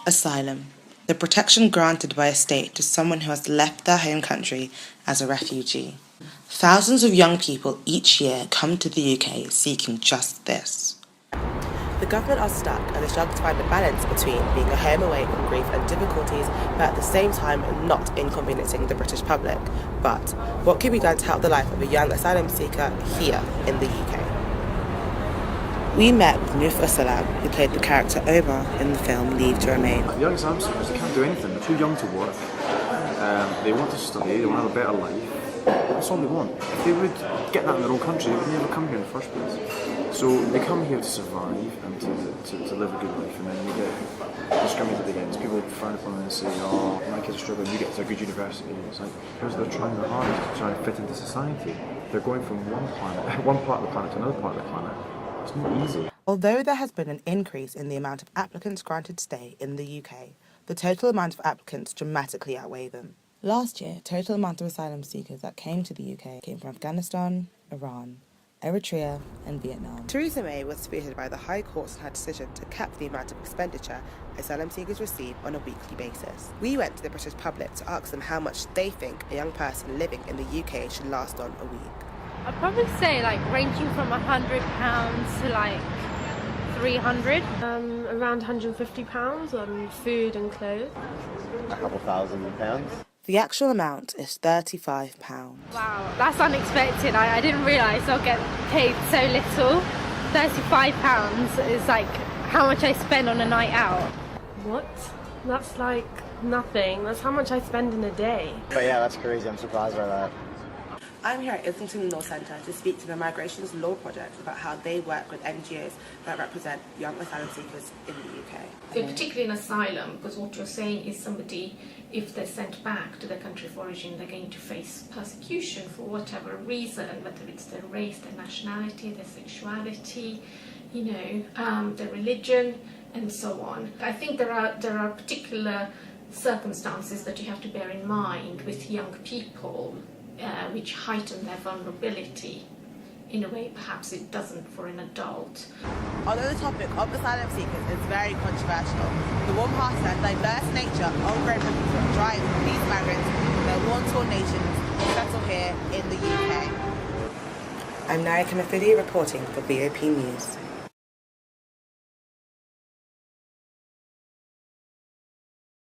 Asylum, the protection granted by a state to someone who has left their home country as a refugee. Thousands of young people each year come to the UK seeking just this. The government are stuck and they struggle to find a balance between being a home away from grief and difficulties, but at the same time not inconveniencing the British public. But what can be done to help the life of a young asylum seeker here in the UK? We met with Nuf Salam, who played the character Omar in the film Leave to Remain. The young asylum seekers, they can't do anything. They're too young to work. They want to study, they want to have a better life. That's all they want. If they would get that in their own country, they would never come here in the first place. So they come here to survive and to live a good life, and then they get discriminated against. People frown upon them and say, oh, my kids are struggling, you get to a good university. It's like, because they're trying their hardest to try and fit into society. They're going from one part of the planet to another part of the planet. It's not easy. Although there has been an increase in the amount of applicants granted stay in the UK, the total amount of applicants dramatically outweigh them. Last year, total amount of asylum seekers that came to the UK came from Afghanistan, Iran, Eritrea and Vietnam. Theresa May was spearheaded by the High Court's in her decision to cap the amount of expenditure asylum seekers receive on a weekly basis. We went to the British public to ask them how much they think a young person living in the UK should last on a week. I'd probably say ranging from £100 to 300. Around £150 on food and clothes. A couple £1,000. The actual amount is £35. Wow, that's unexpected. I didn't realise I'll get paid so little. £35 is how much I spend on a night out. What? That's nothing. That's how much I spend in a day. But yeah, that's crazy. I'm surprised by that. I'm here at Islington Law Centre to speak to the Migrations Law Project about how they work with NGOs that represent young asylum seekers in the UK. So particularly in asylum, because what you're saying is somebody, if they're sent back to their country of origin, they're going to face persecution for whatever reason, whether it's their race, their nationality, their sexuality, their religion, and so on. I think there are particular circumstances that you have to bear in mind with young people, which heighten their vulnerability in a way perhaps it doesn't for an adult. Although the topic of asylum seekers is very controversial, the warm-hearted and diverse nature of Great Britain drives these migrants from their war-torn nations to settle here in the UK. I'm Narika Mafidi reporting for VOP News.